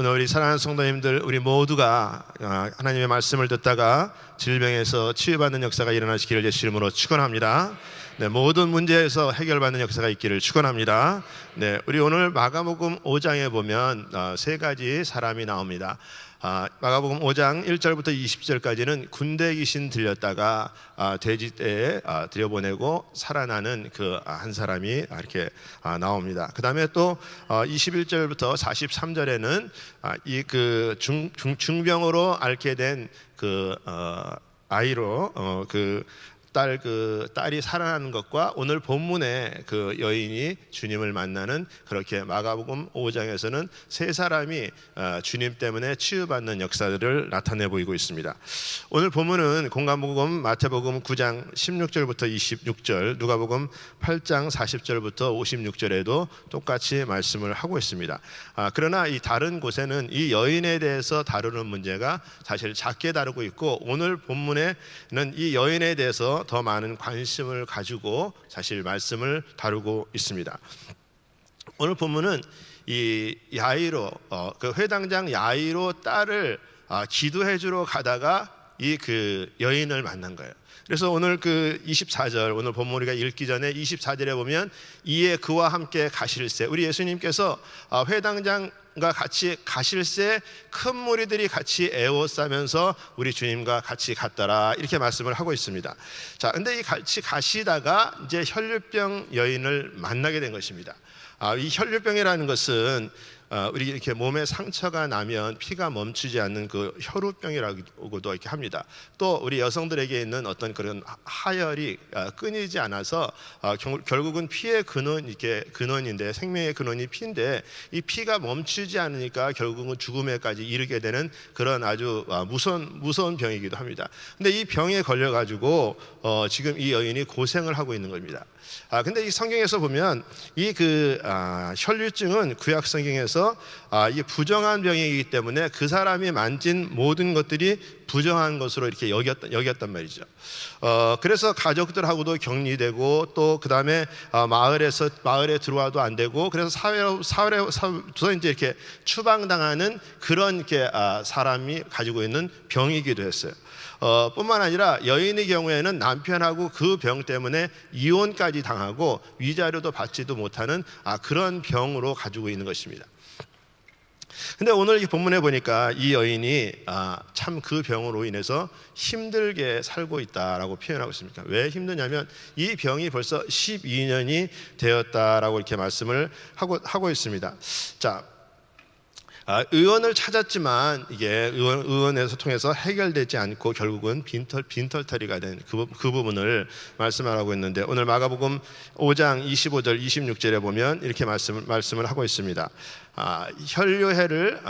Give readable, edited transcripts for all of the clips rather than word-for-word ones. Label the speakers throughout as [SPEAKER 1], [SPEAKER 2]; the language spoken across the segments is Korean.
[SPEAKER 1] 오늘 우리 사랑하는 성도님들, 우리 모두가 하나님의 말씀을 듣다가 질병에서 치유받는 역사가 일어나시기를 예수 이름으로 축원합니다. 네, 모든 문제에서 해결받는 역사가 있기를 축원합니다. 네, 우리 오늘 마가복음 5장에 보면 세 가지 사람이 나옵니다. 마가복음 5장 1절부터 20절까지는 군대 귀신 들렸다가 돼지떼에 들여보내고 살아나는 그 한 사람이 이렇게 나옵니다. 그 다음에 또 21절부터 43절에는 이 그 중병으로 앓게 된 그 아이로 딸이 살아나는 것과 오늘 본문의 그 여인이 주님을 만나는, 그렇게 마가복음 5장에서는 세 사람이 주님 때문에 치유받는 역사들을 나타내 보이고 있습니다. 오늘 본문은 공간복음 마태복음 9장 16절부터 26절, 누가복음 8장 40절부터 56절에도 똑같이 말씀을 하고 있습니다. 그러나 이 다른 곳에는 이 여인에 대해서 다루는 문제가 사실 작게 다루고 있고, 오늘 본문에는 이 여인에 대해서 더 많은 관심을 가지고 사실 말씀을 다루고 있습니다. 오늘 본문은 이 야이로, 그 회당장 야이로 딸을 기도해 주러 가다가 이 그 여인을 만난 거예요. 그래서 오늘 그 24절, 오늘 본문 우리가 읽기 전에 24절에 보면 이에 그와 함께 가실새, 우리 예수님께서 회당장과 같이 가실새 큰 무리들이 같이 에워싸면서 우리 주님과 같이 갔더라, 이렇게 말씀을 하고 있습니다. 자, 근데 이 같이 가시다가 이제 혈류병 여인을 만나게 된 것입니다. 이 혈류병이라는 것은 우리 이렇게 몸에 상처가 나면 피가 멈추지 않는 그 혈우병이라고도 이렇게 합니다. 또 우리 여성들에게 있는 어떤 그런 하혈이 끊이지 않아서 결국은 피의 근원인데, 생명의 근원이 피인데, 이 피가 멈추지 않으니까 결국은 죽음에까지 이르게 되는 그런 아주 무서운 병이기도 합니다. 근데 이 병에 걸려가지고 지금 이 여인이 고생을 하고 있는 겁니다. 근데 이 성경에서 보면 이 혈류증은 구약 성경에서 이 부정한 병이기 때문에 그 사람이 만진 모든 것들이 부정한 것으로 이렇게 여겼단 말이죠. 그래서 가족들하고도 격리되고, 또 그 다음에 마을에 들어와도 안 되고, 그래서 사회에서 이제 이렇게 추방당하는 그런 이렇게 사람이 가지고 있는 병이기도 했어요. 뿐만 아니라 여인의 경우에는 남편하고 그 병 때문에 이혼까지 당하고 위자료도 받지도 못하는 그런 병으로 가지고 있는 것입니다. 근데 오늘 이 본문에 보니까 이 여인이 참 그 병으로 인해서 힘들게 살고 있다라고 표현하고 있습니다. 왜 힘드냐면 이 병이 벌써 12년이 되었다라고 이렇게 말씀을 하고 있습니다. 자, 의원을 찾았지만 이게 의원에서 통해서 해결되지 않고 결국은 빈털터리가 된 그 부분을 말씀하고 있는데, 오늘 마가복음 5장 25절 26절에 보면 이렇게 말씀을 하고 있습니다. 12해를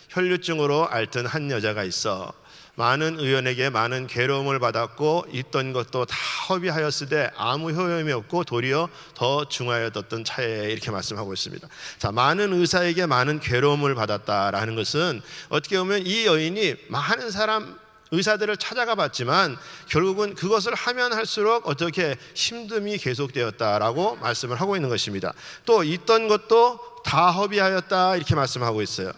[SPEAKER 1] 혈류증으로 앓던 한 여자가 있어 많은 의원에게 많은 괴로움을 받았고 있던 것도 다 허비하였으되 아무 효용이 없고 도리어 더 중하여졌던 차에, 이렇게 말씀하고 있습니다. 자, 많은 의사에게 많은 괴로움을 받았다라는 것은 어떻게 보면 이 여인이 많은 의사들을 찾아가 봤지만 결국은 그것을 하면 할수록 어떻게 힘듦이 계속되었다라고 말씀을 하고 있는 것입니다. 또 있던 것도 다 허비하였다, 이렇게 말씀하고 있어요.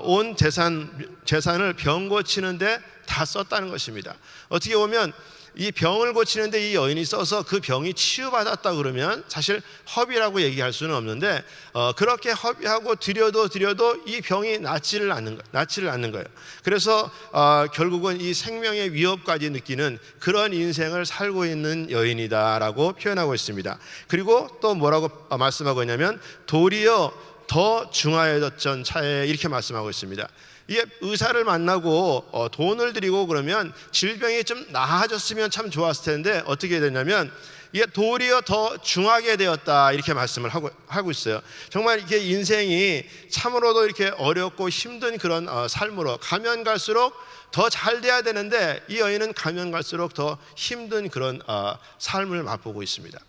[SPEAKER 1] 온 재산을 병 고치는데 다 썼다는 것입니다. 어떻게 보면 이 병을 고치는데 이 여인이 써서 그 병이 치유받았다 그러면 사실 허비라고 얘기할 수는 없는데, 그렇게 허비하고 드려도 이 병이 낫지를 않는 거예요. 그래서 결국은 이 생명의 위협까지 느끼는 그런 인생을 살고 있는 여인이다라고 표현하고 있습니다. 그리고 또 뭐라고 말씀하고 있냐면 도리어 더 중하여졌던 차에, 이렇게 말씀하고 있습니다. 이게 의사를 만나고 돈을 들이고 그러면 질병이 좀 나아졌으면 참 좋았을 텐데 어떻게 되냐면 이게 도리어 더 중하게 되었다, 이렇게 말씀을 하고 있어요. 정말 이게 인생이 참으로도 이렇게 어렵고 힘든 그런 삶으로 가면 갈수록 더 잘 돼야 되는데, 이 여인은 가면 갈수록 더 힘든 그런 삶을 맛보고 있습니다.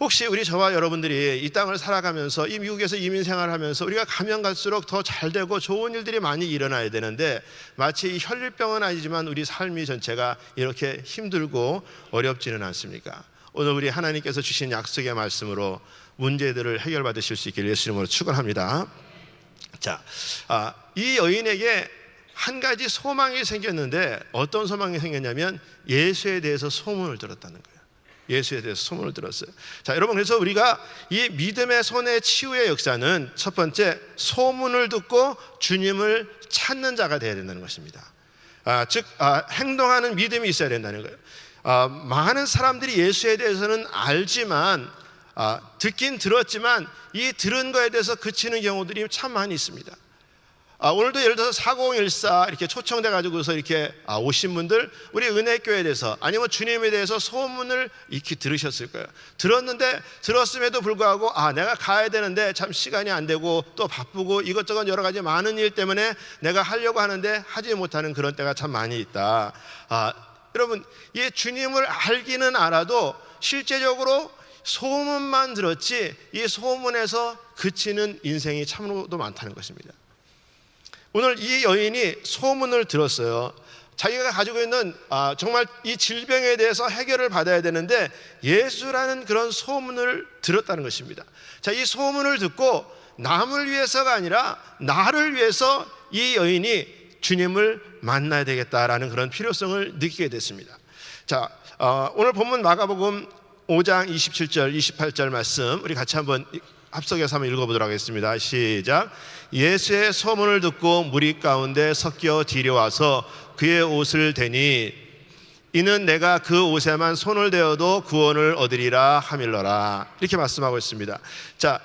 [SPEAKER 1] 혹시 우리 저와 여러분들이 이 땅을 살아가면서, 이 미국에서 이민 생활을 하면서 우리가 가면 갈수록 더 잘 되고 좋은 일들이 많이 일어나야 되는데, 마치 이 혈류병은 아니지만 우리 삶이 전체가 이렇게 힘들고 어렵지는 않습니까? 오늘 우리 하나님께서 주신 약속의 말씀으로 문제들을 해결받으실 수 있기를 예수님으로 축원합니다. 자, 이 여인에게 한 가지 소망이 생겼는데 어떤 소망이 생겼냐면 예수에 대해서 소문을 들었다는 거예요. 예수에 대해서 소문을 들었어요. 자, 여러분, 그래서 우리가 이 믿음의 손의 치유의 역사는 첫 번째, 소문을 듣고 주님을 찾는 자가 되어야 된다는 것입니다. 즉 행동하는 믿음이 있어야 된다는 거예요. 많은 사람들이 예수에 대해서는 알지만 듣긴 들었지만 이 들은 거에 대해서 그치는 경우들이 참 많이 있습니다. 오늘도 예를 들어서 4014 이렇게 초청돼 가지고서 이렇게 오신 분들, 우리 은혜교회에 대해서 아니면 주님에 대해서 소문을 익히 들으셨을 거예요. 들었음에도 불구하고 내가 가야 되는데 참 시간이 안 되고 또 바쁘고 이것저것 여러 가지 많은 일 때문에 내가 하려고 하는데 하지 못하는 그런 때가 참 많이 있다. 여러분, 이 주님을 알기는 알아도 실제적으로 소문만 들었지 이 소문에서 그치는 인생이 참으로도 많다는 것입니다. 오늘 이 여인이 소문을 들었어요. 자기가 가지고 있는 정말 이 질병에 대해서 해결을 받아야 되는데 예수라는 그런 소문을 들었다는 것입니다. 자, 이 소문을 듣고 남을 위해서가 아니라 나를 위해서 이 여인이 주님을 만나야 되겠다라는 그런 필요성을 느끼게 됐습니다. 자, 오늘 본문 마가복음 5장 27절 28절 말씀 우리 같이 한번 합석해서 한번 읽어보도록 하겠습니다. 시작. 예수의 소문을 듣고 무리 가운데 섞여 뒤려와서 그의 옷을 대니 이는 내가 그 옷에만 손을 대어도 구원을 얻으리라 하밀러라. 이렇게 말씀하고 있습니다. 자,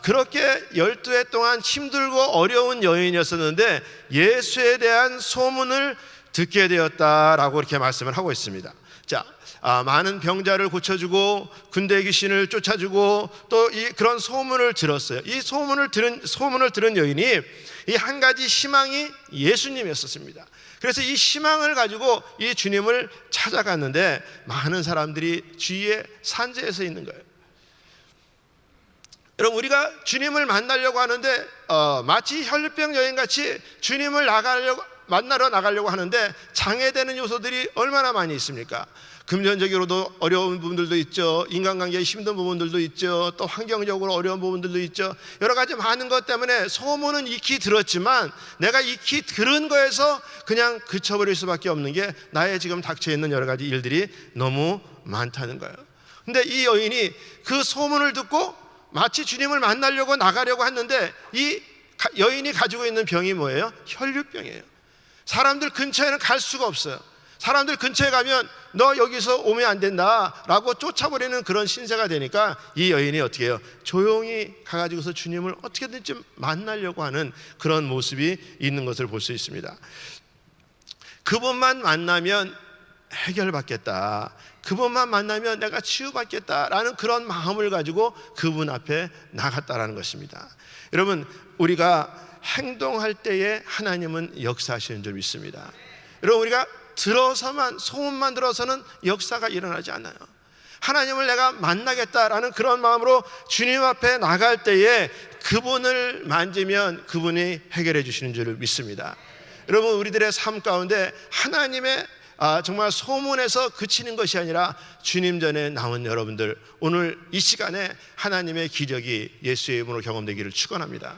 [SPEAKER 1] 그렇게 12해 동안 힘들고 어려운 여인이었었는데 예수에 대한 소문을 듣게 되었다라고 이렇게 말씀을 하고 있습니다. 자, 많은 병자를 고쳐주고 군대 귀신을 쫓아주고 또 그런 소문을 들었어요. 이 소문을 들은 여인이 이 한 가지 희망이 예수님이었습니다. 그래서 이 희망을 가지고 이 주님을 찾아갔는데 많은 사람들이 주위에 산재해서 있는 거예요. 여러분, 우리가 주님을 만나려고 하는데 마치 혈류병 여인같이 주님을 만나러 나가려고 하는데 장애되는 요소들이 얼마나 많이 있습니까? 금전적으로도 어려운 부분들도 있죠. 인간관계에 힘든 부분들도 있죠. 또 환경적으로 어려운 부분들도 있죠. 여러 가지 많은 것 때문에 소문은 익히 들었지만 내가 익히 들은 거에서 그냥 그쳐버릴 수밖에 없는 게 나의 지금 닥쳐있는 여러 가지 일들이 너무 많다는 거예요. 근데 이 여인이 그 소문을 듣고 마치 주님을 만나려고 나가려고 했는데 이 여인이 가지고 있는 병이 뭐예요? 혈류병이에요. 사람들 근처에는 갈 수가 없어요. 사람들 근처에 가면 너 여기서 오면 안 된다라고 쫓아버리는 그런 신세가 되니까 이 여인이 어떻게 해요? 조용히 가가지고서 주님을 어떻게든지 만나려고 하는 그런 모습이 있는 것을 볼 수 있습니다. 그분만 만나면 해결받겠다, 그분만 만나면 내가 치유받겠다라는 그런 마음을 가지고 그분 앞에 나갔다라는 것입니다. 여러분, 우리가 행동할 때에 하나님은 역사하시는 줄 믿습니다. 여러분, 우리가 소문만 들어서는 역사가 일어나지 않아요. 하나님을 내가 만나겠다라는 그런 마음으로 주님 앞에 나갈 때에 그분을 만지면 그분이 해결해 주시는 줄 믿습니다. 여러분, 우리들의 삶 가운데 하나님의 정말 소문에서 그치는 것이 아니라 주님 전에 나온 여러분들, 오늘 이 시간에 하나님의 기적이 예수의 이름으로 경험되기를 축원합니다.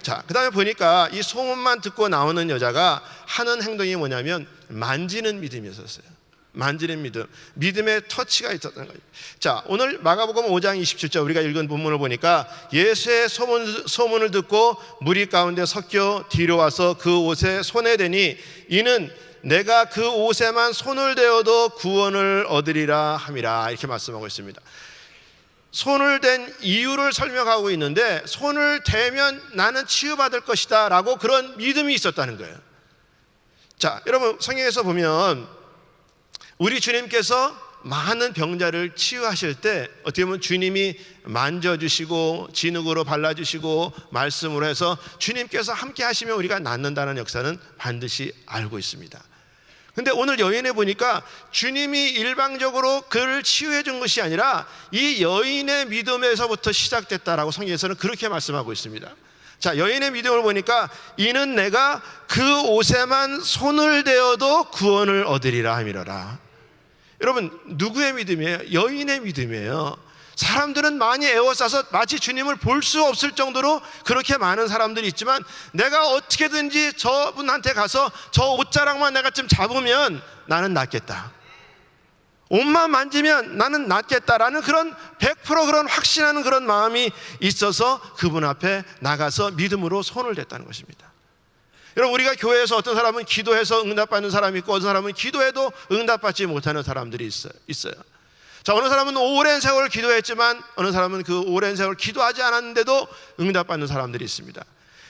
[SPEAKER 1] 자, 그 다음에 보니까 이 소문만 듣고 나오는 여자가 하는 행동이 뭐냐면 만지는 믿음이었어요. 만지는 믿음, 믿음의 터치가 있었던 거예요. 자, 오늘 마가복음 5장 27절 우리가 읽은 본문을 보니까 예수의 소문을 듣고 무리 가운데 섞여 뒤로 와서 그 옷에 손에 대니 이는 내가 그 옷에만 손을 대어도 구원을 얻으리라 함이라. 이렇게 말씀하고 있습니다. 손을 댄 이유를 설명하고 있는데 손을 대면 나는 치유받을 것이다 라고 그런 믿음이 있었다는 거예요. 자, 여러분, 성경에서 보면 우리 주님께서 많은 병자를 치유하실 때 어떻게 보면 주님이 만져주시고 진흙으로 발라주시고 말씀으로 해서 주님께서 함께 하시면 우리가 낫는다는 역사는 반드시 알고 있습니다. 근데 오늘 여인에 보니까 주님이 일방적으로 그를 치유해 준 것이 아니라 이 여인의 믿음에서부터 시작됐다라고 성경에서는 그렇게 말씀하고 있습니다. 자, 여인의 믿음을 보니까 이는 내가 그 옷에만 손을 대어도 구원을 얻으리라 함이로라. 여러분, 누구의 믿음이에요? 여인의 믿음이에요. 사람들은 많이 에워싸서 마치 주님을 볼 수 없을 정도로 그렇게 많은 사람들이 있지만, 내가 어떻게든지 저분한테 가서 저 옷자락만 내가 좀 잡으면 나는 낫겠다, 옷만 만지면 나는 낫겠다라는 그런 100% 그런 확신하는 그런 마음이 있어서 그분 앞에 나가서 믿음으로 손을 댔다는 것입니다. 여러분, 우리가 교회에서 어떤 사람은 기도해서 응답받는 사람이 있고, 어떤 사람은 기도해도 응답받지 못하는 사람들이 있어요. 자, 어느 사람은 오랜 세월 기도했지만 어느 사람은 그 오랜 세월 기도하지 않았는데도 응답받는 사람들이 있습니다.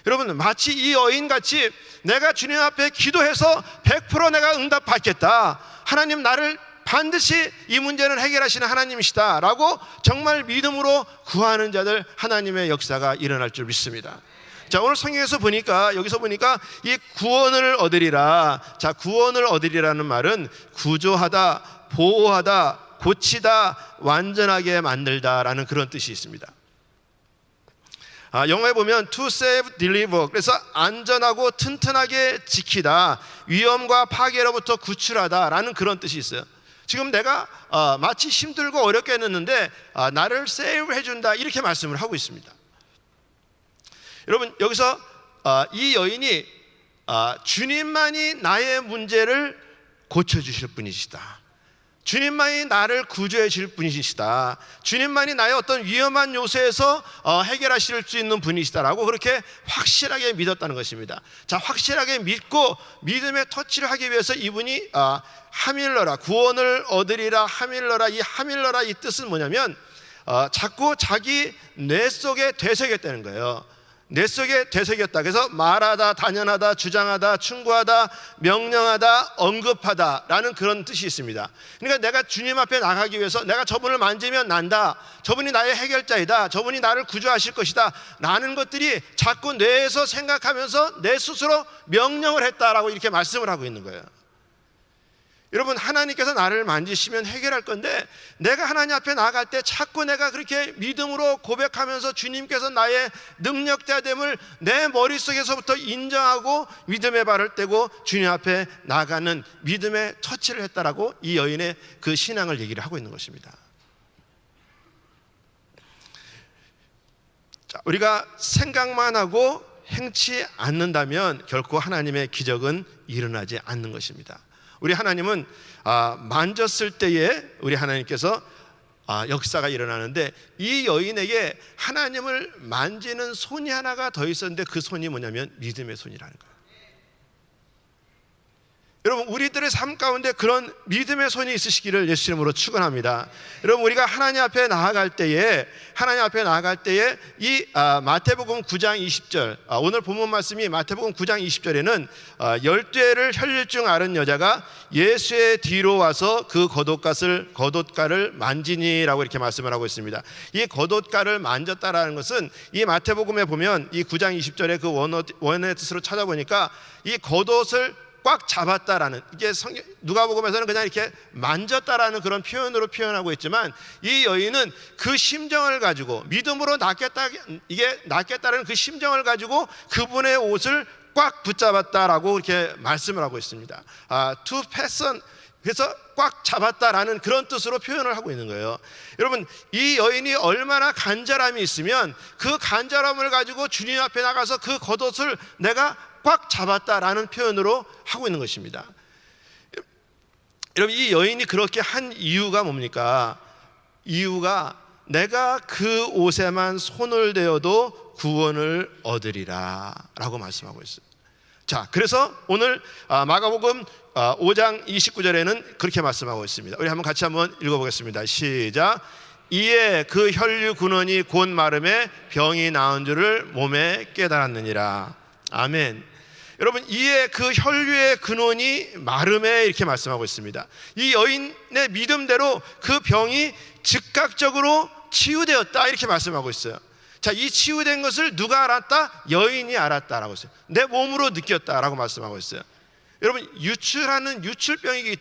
[SPEAKER 1] 여러분, 마치 이 여인같이 내가 주님 앞에 기도해서 100% 내가 응답받겠다, 하나님 나를 반드시 이 문제는 해결하시는 하나님이시다 라고 정말 믿음으로 구하는 자들, 하나님의 역사가 일어날 줄 믿습니다. 자, 오늘 성경에서 보니까, 여기서 보니까 이 구원을 얻으리라. 자, 구원을 얻으리라는 말은 구조하다, 보호하다, 고치다, 완전하게 만들다라는 그런 뜻이 있습니다. 영어에 보면 to save, deliver, 그래서 안전하고 튼튼하게 지키다, 위험과 파괴로부터 구출하다라는 그런 뜻이 있어요. 지금 내가 마치 힘들고 어렵게 했는데 나를 세이브 해준다, 이렇게 말씀을 하고 있습니다. 여러분, 여기서 이 여인이 주님만이 나의 문제를 고쳐주실 분이시다, 주님만이 나를 구조해 줄 분이시다, 주님만이 나의 어떤 위험한 요소에서 해결하실 수 있는 분이시다라고 그렇게 확실하게 믿었다는 것입니다. 자, 확실하게 믿고 믿음의 터치를 하기 위해서 이분이 하밀러라, 구원을 얻으리라, 하밀러라, 이 하밀러라, 이 뜻은 뭐냐면 자꾸 자기 뇌 속에 되새겼다는 거예요. 뇌 속에 되새겼다. 그래서 말하다, 단연하다, 주장하다, 충고하다, 명령하다, 언급하다 라는 그런 뜻이 있습니다. 그러니까 내가 주님 앞에 나가기 위해서 내가 저분을 만지면 난다, 저분이 나의 해결자이다, 저분이 나를 구조하실 것이다 라는 것들이 자꾸 뇌에서 생각하면서 내 스스로 명령을 했다라고 이렇게 말씀을 하고 있는 거예요. 여러분, 하나님께서 나를 만지시면 해결할 건데, 내가 하나님 앞에 나아갈 때 자꾸 내가 그렇게 믿음으로 고백하면서 주님께서 나의 능력자됨을 내 머릿속에서부터 인정하고 믿음의 발을 떼고 주님 앞에 나가는 믿음의 터치를 했다라고 이 여인의 그 신앙을 얘기를 하고 있는 것입니다. 자, 우리가 생각만 하고 행치 않는다면 결코 하나님의 기적은 일어나지 않는 것입니다. 우리 하나님은 만졌을 때에 우리 하나님께서 역사가 일어나는데, 이 여인에게 하나님을 만지는 손이 하나가 더 있었는데 그 손이 뭐냐면 믿음의 손이라는 거예요. 여러분, 우리들의 삶 가운데 그런 믿음의 손이 있으시기를 예수 이름으로 축원합니다. 여러분, 우리가 하나님 앞에 나아갈 때에 이 마태복음 9장 20절, 오늘 본문 말씀이 마태복음 9장 20절에는 12해를 혈류증 앓은 여자가 예수의 뒤로 와서 그 겉옷가를 만지니라고 이렇게 말씀을 하고 있습니다. 이 겉옷가를 만졌다라는 것은 이 마태복음에 보면 이 9장 20절의 그 원어의 뜻으로 찾아보니까 이 겉옷을 꽉 잡았다라는, 이게 누가복음에서는 그냥 이렇게 만졌다라는 그런 표현으로 표현하고 있지만, 이 여인은 그 심정을 가지고 믿음으로 낫겠다는 그 심정을 가지고 그분의 옷을 꽉 붙잡았다라고 이렇게 말씀을 하고 있습니다. to fasten, 그래서 꽉 잡았다라는 그런 뜻으로 표현을 하고 있는 거예요. 여러분, 이 여인이 얼마나 간절함이 있으면 그 간절함을 가지고 주님 앞에 나가서 그 겉옷을 내가 꽉 잡았다라는 표현으로 하고 있는 것입니다. 여러분, 이 여인이 그렇게 한 이유가 뭡니까? 이유가 내가 그 옷에만 손을 대어도 구원을 얻으리라 라고 말씀하고 있어요. 자, 그래서 오늘 마가복음 5장 29절에는 그렇게 말씀하고 있습니다. 우리 같이 한번 읽어보겠습니다. 시작. 이에 그 혈류 근원이 곧 마름에 병이 나은 줄을 몸에 깨달았느니라. 아멘. 여러분, 이에 그 혈류의 근원이 마름에, 이렇게 말씀하고 있습니다. 이 여인의 믿음대로 그 병이 즉각적으로 치유되었다, 이렇게 말씀하고 있어요. 자, 이 치유된 것을 누가 알았다? 여인이 알았다라고 했어요. 내 몸으로 느꼈다라고 말씀하고 있어요. 여러분, 유출병이기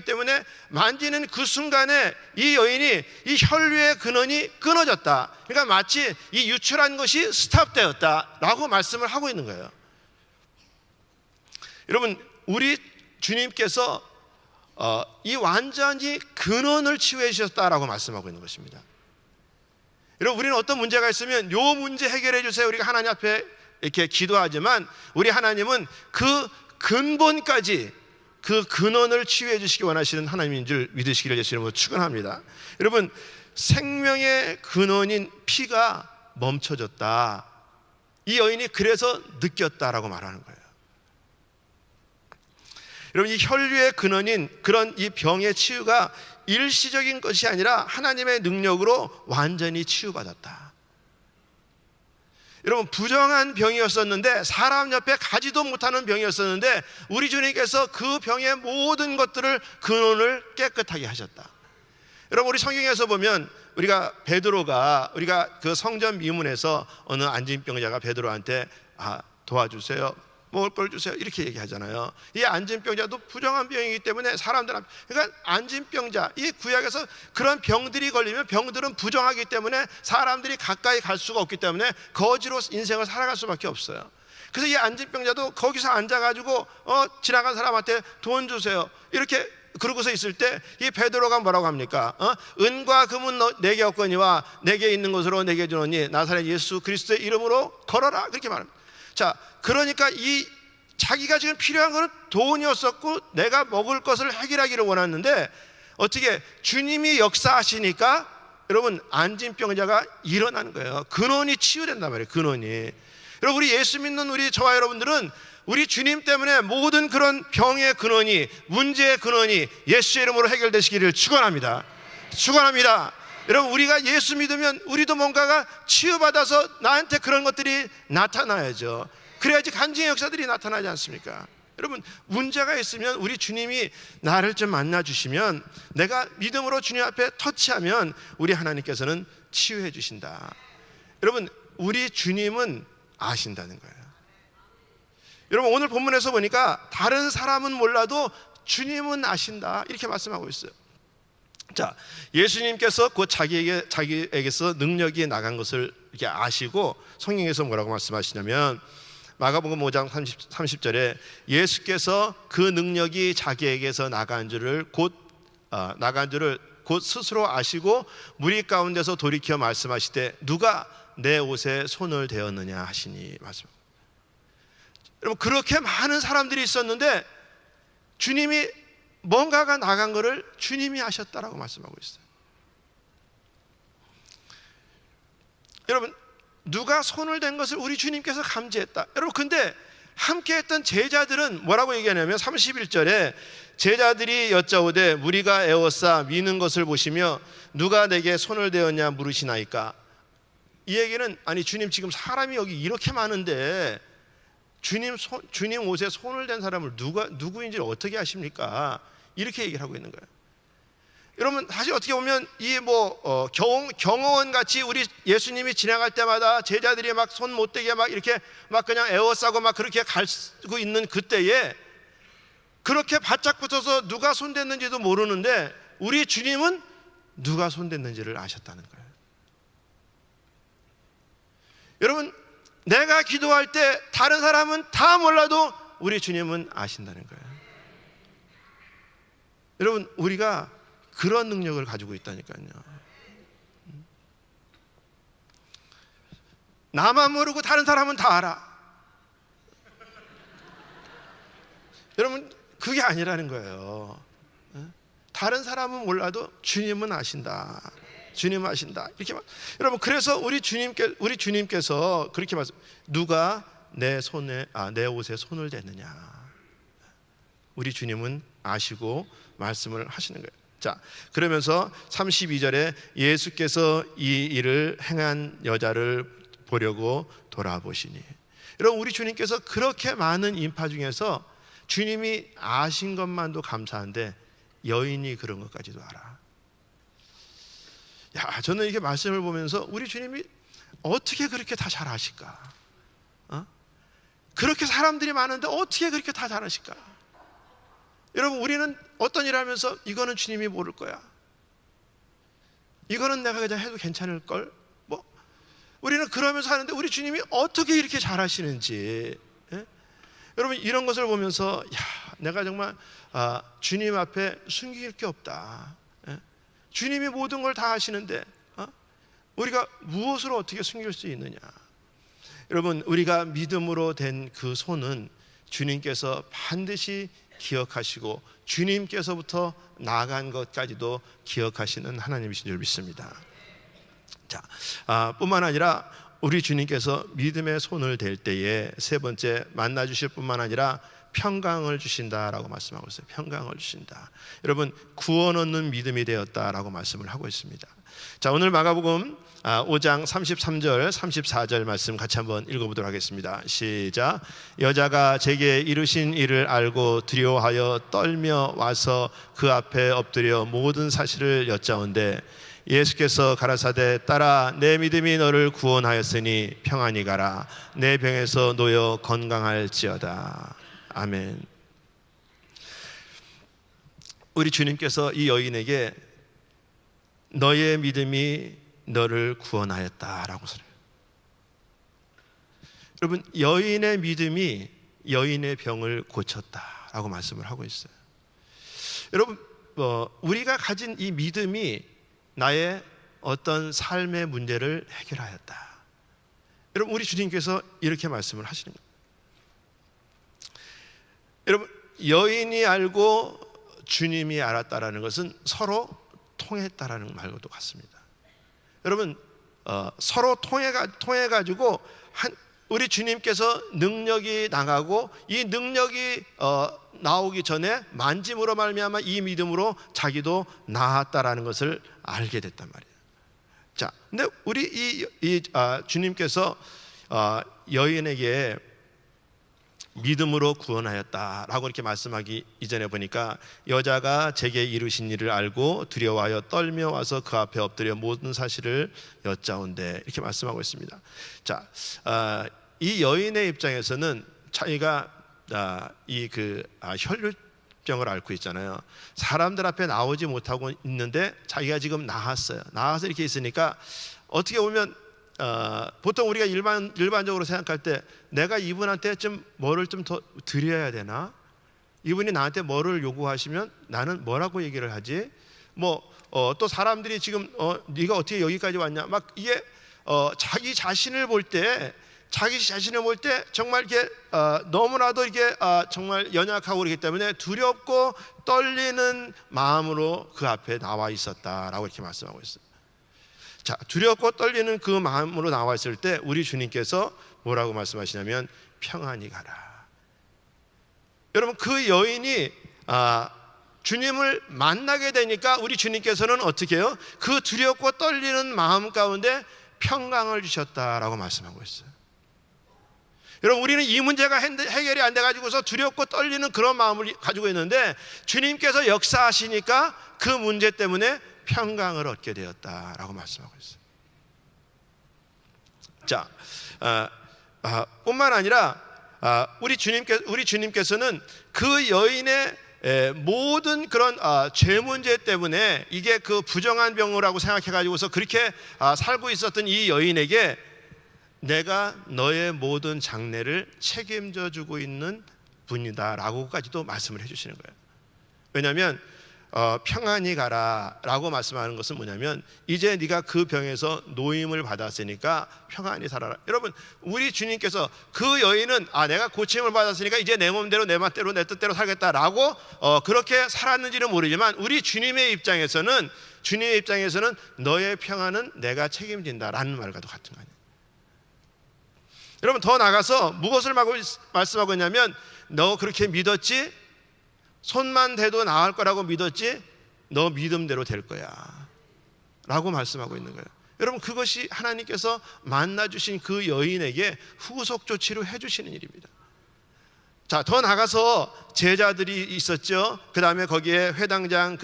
[SPEAKER 1] 때문에 만지는 그 순간에 이 여인이 이 혈류의 근원이 끊어졌다, 그러니까 마치 이 유출한 것이 스탑되었다라고 말씀을 하고 있는 거예요. 여러분, 우리 주님께서 이 완전히 근원을 치유해 주셨다라고 말씀하고 있는 것입니다. 여러분, 우리는 어떤 문제가 있으면 요 문제 해결해 주세요, 우리가 하나님 앞에 이렇게 기도하지만 우리 하나님은 그 근본까지, 그 근원을 치유해 주시기 원하시는 하나님인 줄 믿으시기를 예수 이름으로 축원합니다. 여러분, 생명의 근원인 피가 멈춰졌다, 이 여인이 그래서 느꼈다라고 말하는 거예요. 여러분, 이 혈류의 근원인 그런 이 병의 치유가 일시적인 것이 아니라 하나님의 능력으로 완전히 치유받았다. 여러분, 부정한 병이었었는데, 사람 옆에 가지도 못하는 병이었었는데 우리 주님께서 그 병의 모든 것들을, 근원을 깨끗하게 하셨다. 여러분, 우리 성경에서 보면 우리가 우리가 그 성전 미문에서 어느 안진병자가 베드로한테 도와주세요, 먹을 걸 주세요, 이렇게 얘기하잖아요. 이 안진병자도 부정한 병이기 때문에 그러니까 안진병자, 이 구약에서 그런 병들이 걸리면, 병들은 부정하기 때문에 사람들이 가까이 갈 수가 없기 때문에 거지로 인생을 살아갈 수밖에 없어요. 그래서 이 안진병자도 거기서 앉아가지고 지나간 사람한테 돈 주세요, 이렇게 그러고서 있을 때 이 베드로가 뭐라고 합니까? 은과 금은 내게 없거니와 내게 있는 것으로 내게 주노니 나사렛 예수 그리스도의 이름으로 걸어라, 그렇게 말합니다. 자, 그러니까 이 자기가 지금 필요한 것은 돈이었었고 내가 먹을 것을 해결하기를 원했는데, 어떻게 주님이 역사하시니까 여러분, 안진병자가 일어나는 거예요. 근원이 치유된단 말이에요. 근원이. 여러분, 우리 예수 믿는 우리 저와 여러분들은 우리 주님 때문에 모든 그런 병의 근원이, 문제의 근원이 예수의 이름으로 해결되시기를 축원합니다. 축원합니다. 여러분, 우리가 예수 믿으면 우리도 뭔가가 치유받아서 나한테 그런 것들이 나타나야죠. 그래야지 간증의 역사들이 나타나지 않습니까? 여러분, 문제가 있으면 우리 주님이 나를 좀 만나주시면, 내가 믿음으로 주님 앞에 터치하면 우리 하나님께서는 치유해 주신다. 여러분, 우리 주님은 아신다는 거예요. 여러분, 오늘 본문에서 보니까 다른 사람은 몰라도 주님은 아신다, 이렇게 말씀하고 있어요. 자, 예수님께서 곧 자기에게서 능력이 나간 것을 이렇게 아시고 성경에서 뭐라고 말씀하시냐면, 마가복음 5장 30절에 예수께서 그 능력이 자기에게서 나간 줄을 곧 스스로 아시고 무리 가운데서 돌이켜 말씀하시되 누가 내 옷에 손을 대었느냐 하시니 말씀. 여러분, 그렇게 많은 사람들이 있었는데 주님이 뭔가가 나간 것을 주님이 아셨다라고 말씀하고 있어요. 여러분, 누가 손을 댄 것을 우리 주님께서 감지했다. 여러분, 근데 함께 했던 제자들은 뭐라고 얘기하냐면 31절에 제자들이 여짜오되 무리가 에워싸 미는 것을 보시며 누가 내게 손을 대었냐 물으시나이까. 이 얘기는, 아니 주님, 지금 사람이 여기 이렇게 많은데 주님 옷에 손을 댄 사람을 누구인지 어떻게 아십니까? 이렇게 얘기를 하고 있는 거예요. 여러분, 사실 어떻게 보면 이 경호원 같이 우리 예수님이 지나갈 때마다 제자들이 막 손 못 대게 막 이렇게 막 그냥 에워싸고 막 그렇게 갈고 있는 그때에 그렇게 바짝 붙어서 누가 손 댔는지도 모르는데 우리 주님은 누가 손 댔는지를 아셨다는 거예요. 여러분, 내가 기도할 때 다른 사람은 다 몰라도 우리 주님은 아신다는 거예요. 여러분, 우리가 그런 능력을 가지고 있다니까요. 나만 모르고 다른 사람은 다 알아. 여러분, 그게 아니라는 거예요. 다른 사람은 몰라도 주님은 아신다. 주님은 아신다. 이렇게 여러분, 그래서 우리 주님께서 그렇게 말씀. 누가 내 옷에 손을 댔느냐. 우리 주님은 아시고 말씀을 하시는 거예요. 자, 그러면서 32절에 예수께서 이 일을 행한 여자를 보려고 돌아보시니. 여러분, 우리 주님께서 그렇게 많은 인파 중에서 주님이 아신 것만도 감사한데 여인이 그런 것까지도 알아. 야, 저는 이렇게 말씀을 보면서 우리 주님이 어떻게 그렇게 다 잘 아실까? 그렇게 사람들이 많은데 어떻게 그렇게 다 잘 아실까? 여러분, 우리는 어떤 일을 하면서 이거는 주님이 모를 거야, 이거는 내가 그냥 해도 괜찮을 걸, 우리는 그러면서 하는데 우리 주님이 어떻게 이렇게 잘 하시는지. 여러분 이런 것을 보면서 내가 정말 주님 앞에 숨길 게 없다. 주님이 모든 걸 다 하시는데 우리가 무엇으로 어떻게 숨길 수 있느냐. 여러분 우리가 믿음으로 된 그 손은 주님께서 반드시 기억하시고 주님께서부터 나아간 것까지도 기억하시는 하나님이신 줄 믿습니다. 자, 뿐만 아니라 우리 주님께서 믿음의 손을 댈 때에 세 번째 만나 주실 뿐만 아니라 평강을 주신다라고 말씀하고 있어요. 평강을 주신다. 여러분 구원 얻는 믿음이 되었다라고 말씀을 하고 있습니다. 자, 오늘 마가복음 5장 33절 34절 말씀 같이 한번 읽어보도록 하겠습니다. 시작. 여자가 제게 이루신 일을 알고 두려워하여 떨며 와서 그 앞에 엎드려 모든 사실을 여짜온대 예수께서 가라사대 딸아 내 믿음이 너를 구원하였으니 평안히 가라 내 병에서 놓여 건강할지어다. 아멘. 우리 주님께서 이 여인에게 너의 믿음이 너를 구원하였다라고 써요. 여러분 여인의 믿음이 여인의 병을 고쳤다라고 말씀을 하고 있어요. 여러분 우리가 가진 이 믿음이 나의 어떤 삶의 문제를 해결하였다. 여러분 우리 주님께서 이렇게 말씀을 하시는 거예요. 여러분 여인이 알고 주님이 알았다라는 것은 서로 통했다라는 말과도 같습니다. 여러분 서로 통해가지고 우리 주님께서 능력이 나가고 이 능력이 나오기 전에 만짐으로 말미암아 이 믿음으로 자기도 나았다라는 것을 알게 됐단 말이에요. 자, 근데 우리 주님께서 여인에게 믿음으로 구원하였다라고 이렇게 말씀하기 이전에 보니까 여자가 제게 이루신 일을 알고 두려워하여 떨며 와서 그 앞에 엎드려 모든 사실을 여짜온대 이렇게 말씀하고 있습니다. 자, 이 여인의 입장에서는 자기가 혈류병을 앓고 있잖아요. 사람들 앞에 나오지 못하고 있는데 자기가 지금 나아서 이렇게 있으니까 어떻게 보면 보통 우리가 일반적으로 생각할 때 내가 이분한테 뭐를 좀 더 드려야 되나? 이분이 나한테 뭐를 요구하시면 나는 뭐라고 얘기를 하지? 또 사람들이 지금 네가 어떻게 여기까지 왔냐? 막 이게 자기 자신을 볼 때 정말 이렇게 너무나도 이게 정말 연약하고 그렇기 때문에 두렵고 떨리는 마음으로 그 앞에 나와 있었다라고 이렇게 말씀하고 있어요. 자, 두렵고 떨리는 그 마음으로 나와 있을 때 우리 주님께서 뭐라고 말씀하시냐면 평안히 가라. 여러분 그 여인이 주님을 만나게 되니까 우리 주님께서는 어떻게 해요? 그 두렵고 떨리는 마음 가운데 평강을 주셨다라고 말씀하고 있어요. 여러분 우리는 이 문제가 해결이 안 돼가지고서 두렵고 떨리는 그런 마음을 가지고 있는데 주님께서 역사하시니까 그 문제 때문에 평강을 얻게 되었다라고 말씀하고 있어요. 자, 뿐만 아니라 우리 주님께서는 그 여인의 모든 그런 죄 문제 때문에 이게 그 부정한 병이라고 생각해가지고서 그렇게 살고 있었던 이 여인에게 내가 너의 모든 장래를 책임져 주고 있는 분이다라고까지도 말씀을 해주시는 거예요. 왜냐하면 평안히 가라 라고 말씀하는 것은 뭐냐면 이제 네가 그 병에서 노임을 받았으니까 평안히 살아라. 여러분 우리 주님께서 그 여인은 내가 고침을 받았으니까 이제 내 몸대로 내 맛대로 내 뜻대로 살겠다라고 그렇게 살았는지는 모르지만 우리 주님의 입장에서는 너의 평안은 내가 책임진다라는 말과도 같은 거 아니에요. 여러분 더 나가서 무엇을 말씀하고 있냐면 너 그렇게 믿었지? 손만 대도 나을 거라고 믿었지? 너 믿음대로 될 거야 라고 말씀하고 있는 거예요. 여러분 그것이 하나님께서 만나주신 그 여인에게 후속 조치로 해주시는 일입니다. 자, 더 나가서 제자들이 있었죠. 그 다음에 거기에 회당장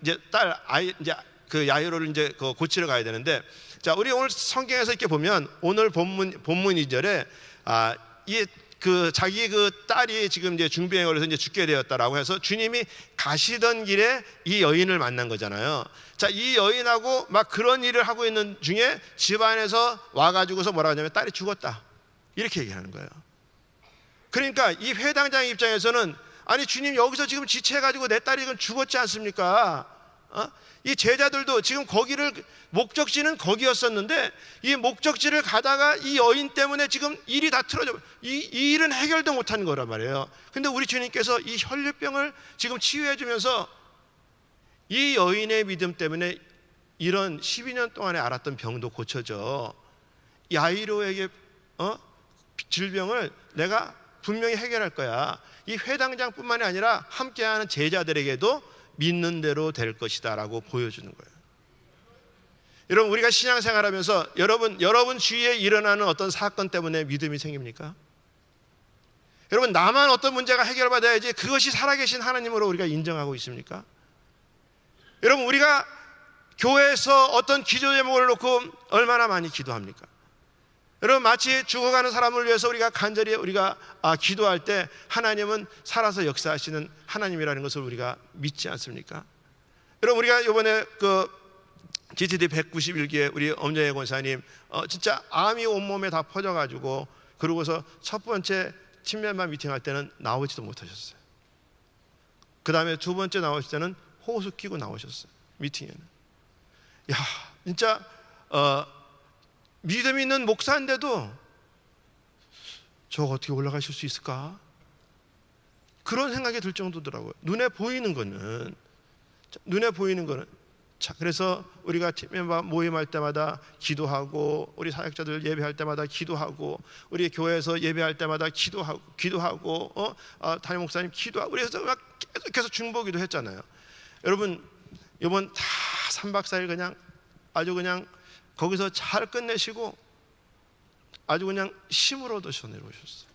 [SPEAKER 1] 이제 딸 아이 이제 그 야이로를 이제 고치러 가야 되는데, 자, 우리 오늘 성경에서 이렇게 보면 오늘 본문 2절에 자기 그 딸이 지금 이제 중병에 걸려서 이제 죽게 되었다라고 해서 주님이 가시던 길에 이 여인을 만난 거잖아요. 자, 이 여인하고 막 그런 일을 하고 있는 중에 집안에서 와가지고서 뭐라고 하냐면 딸이 죽었다 이렇게 얘기하는 거예요. 그러니까 이 회당장 입장에서는 아니 주님 여기서 지금 지체해가지고 내 딸이 지금 죽었지 않습니까? 이 제자들도 지금 거기를 목적지는 거기였었는데 이 목적지를 가다가 이 여인 때문에 지금 일이 다 틀어져 이 일은 해결도 못한 거란 말이에요. 근데 우리 주님께서 이 혈류병을 지금 치유해 주면서 이 여인의 믿음 때문에 이런 12년 동안에 앓았던 병도 고쳐져. 야이로에게 질병을 내가 분명히 해결할 거야. 이 회당장뿐만이 아니라 함께하는 제자들에게도 믿는 대로 될 것이다 라고 보여주는 거예요. 여러분, 우리가 신앙생활하면서 여러분 주위에 일어나는 어떤 사건 때문에 믿음이 생깁니까? 여러분, 나만 어떤 문제가 해결받아야지 그것이 살아계신 하나님으로 우리가 인정하고 있습니까? 여러분, 우리가 교회에서 어떤 기도 제목을 놓고 얼마나 많이 기도합니까? 여러분, 마치 죽어가는 사람을 위해서 우리가 간절히 기도할 때 하나님은 살아서 역사하시는 하나님이라는 것을 우리가 믿지 않습니까? 여러분, 우리가 이번에 GTD 191기에 우리 엄정혜 권사님 진짜 암이 온몸에 다 퍼져가지고 그러고서 첫 번째 친면만 미팅할 때는 나오지도 못하셨어요. 그 다음에 두 번째 나오실 때는 호수 끼고 나오셨어요. 미팅에는. 야, 진짜 믿음 있는 목사인데도 저거 어떻게 올라가실 수 있을까? 그런 생각이 들 정도더라고요. 눈에 보이는 거는 자, 그래서 우리가 팀멤버 모임할 때마다 기도하고 우리 사역자들 예배할 때마다 기도하고 우리 교회에서 예배할 때마다 기도하고 담임 목사님 기도하고 그래서 막 계속해서 중보기도 했잖아요. 여러분, 이번 다 3박 4일 그냥 아주 그냥 거기서 잘 끝내시고 아주 그냥 힘을 얻으셔 내려오셨어요.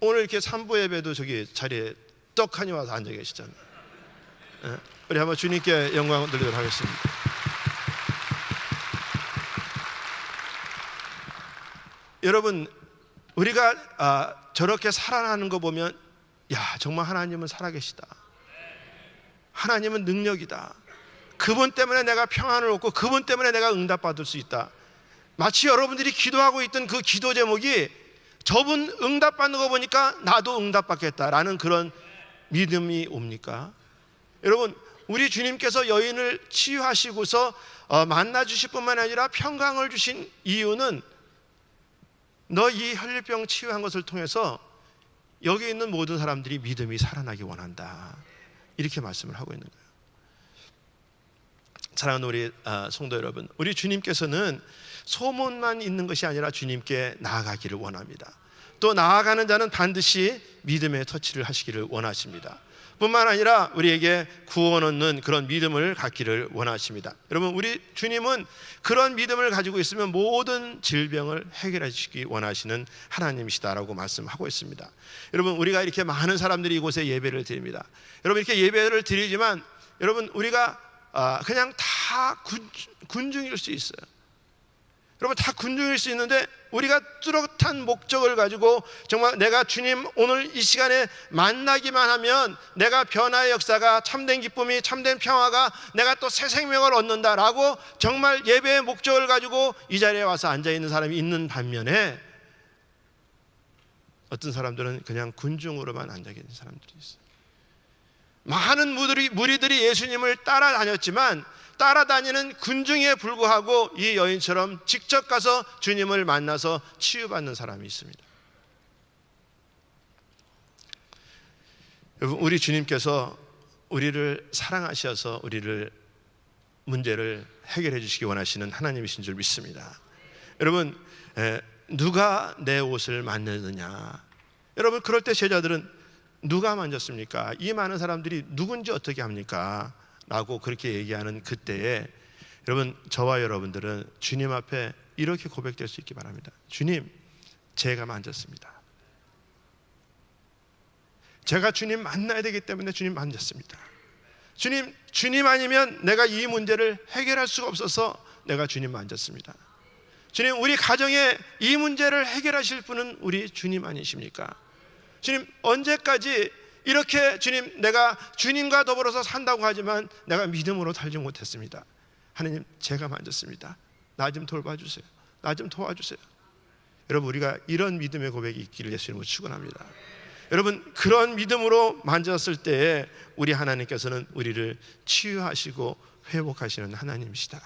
[SPEAKER 1] 오늘 이렇게 3부 예배도 저기 자리에 떡하니 와서 앉아 계시잖아요. 우리 한번 주님께 영광 드리도록 하겠습니다. 여러분, 우리가 저렇게 살아나는 거 보면 야, 정말 하나님은 살아계시다. 하나님은 능력이다. 그분 때문에 내가 평안을 얻고 그분 때문에 내가 응답받을 수 있다. 마치 여러분들이 기도하고 있던 그 기도 제목이 저분 응답받는 거 보니까 나도 응답받겠다라는 그런 믿음이 옵니까? 여러분, 우리 주님께서 여인을 치유하시고서 만나 주실 뿐만 아니라 평강을 주신 이유는 너 이 혈류병 치유한 것을 통해서 여기 있는 모든 사람들이 믿음이 살아나기 원한다, 이렇게 말씀을 하고 있는 거예요. 사랑하는 우리 성도 여러분, 우리 주님께서는 소문만 있는 것이 아니라 주님께 나아가기를 원합니다. 또 나아가는 자는 반드시 믿음의 터치를 하시기를 원하십니다. 뿐만 아니라 우리에게 구원 얻는 그런 믿음을 갖기를 원하십니다. 여러분, 우리 주님은 그런 믿음을 가지고 있으면 모든 질병을 해결해 주시기 원하시는 하나님이시다라고 말씀하고 있습니다. 여러분, 우리가 이렇게 많은 사람들이 이곳에 예배를 드립니다. 여러분, 이렇게 예배를 드리지만 여러분, 우리가 그냥 다 군중일 수 있어요. 여러분, 다 군중일 수 있는데 우리가 뚜렷한 목적을 가지고 정말 내가 주님 오늘 이 시간에 만나기만 하면 내가 변화의 역사가, 참된 기쁨이, 참된 평화가, 내가 또 새 생명을 얻는다라고 정말 예배의 목적을 가지고 이 자리에 와서 앉아있는 사람이 있는 반면에 어떤 사람들은 그냥 군중으로만 앉아있는 사람들이 있어요. 많은 무리들이 예수님을 따라다녔지만 따라다니는 군중에 불구하고 이 여인처럼 직접 가서 주님을 만나서 치유받는 사람이 있습니다. 여러분, 우리 주님께서 우리를 사랑하셔서 우리를 문제를 해결해 주시기 원하시는 하나님이신 줄 믿습니다. 여러분, 누가 내 옷을 만졌느냐? 여러분, 그럴 때 제자들은 누가 만졌습니까? 이 많은 사람들이 누군지 어떻게 합니까? 라고 그렇게 얘기하는 그때에 여러분, 저와 여러분들은 주님 앞에 이렇게 고백될 수 있기 바랍니다. 주님, 제가 만졌습니다. 제가 주님 만나야 되기 때문에 주님 만졌습니다. 주님 아니면 내가 이 문제를 해결할 수가 없어서 내가 주님 만졌습니다. 주님, 우리 가정에 이 문제를 해결하실 분은 우리 주님 아니십니까? 주님, 언제까지 이렇게 주님, 내가 주님과 더불어서 산다고 하지만 내가 믿음으로 살지 못했습니다. 하나님, 제가 만졌습니다. 나 좀 돌봐주세요. 나 좀 도와주세요. 여러분, 우리가 이런 믿음의 고백이 있기를 예수님으로 축원합니다. 여러분, 그런 믿음으로 만졌을 때에 우리 하나님께서는 우리를 치유하시고 회복하시는 하나님이시다.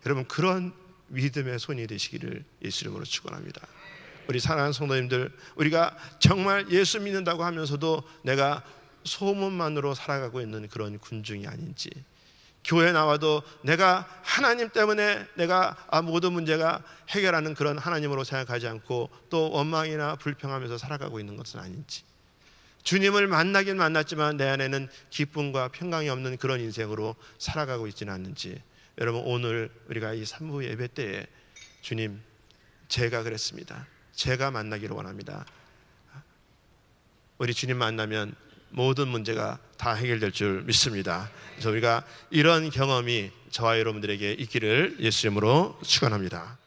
[SPEAKER 1] 여러분, 그런 믿음의 손이 되시기를 예수 이름으로 축원합니다. 우리 사랑하는 성도님들, 우리가 정말 예수 믿는다고 하면서도 내가 소문만으로 살아가고 있는 그런 군중이 아닌지, 교회 나와도 내가 하나님 때문에 내가 모든 문제가 해결하는 그런 하나님으로 생각하지 않고 또 원망이나 불평하면서 살아가고 있는 것은 아닌지, 주님을 만나긴 만났지만 내 안에는 기쁨과 평강이 없는 그런 인생으로 살아가고 있지는 않는지, 여러분, 오늘 우리가 이 산부 예배 때에 주님, 제가 그랬습니다. 제가 만나기를 원합니다. 우리 주님 만나면 모든 문제가 다 해결될 줄 믿습니다. 그래서 우리가 이런 경험이 저와 여러분들에게 있기를 예수 이름으로 축원합니다.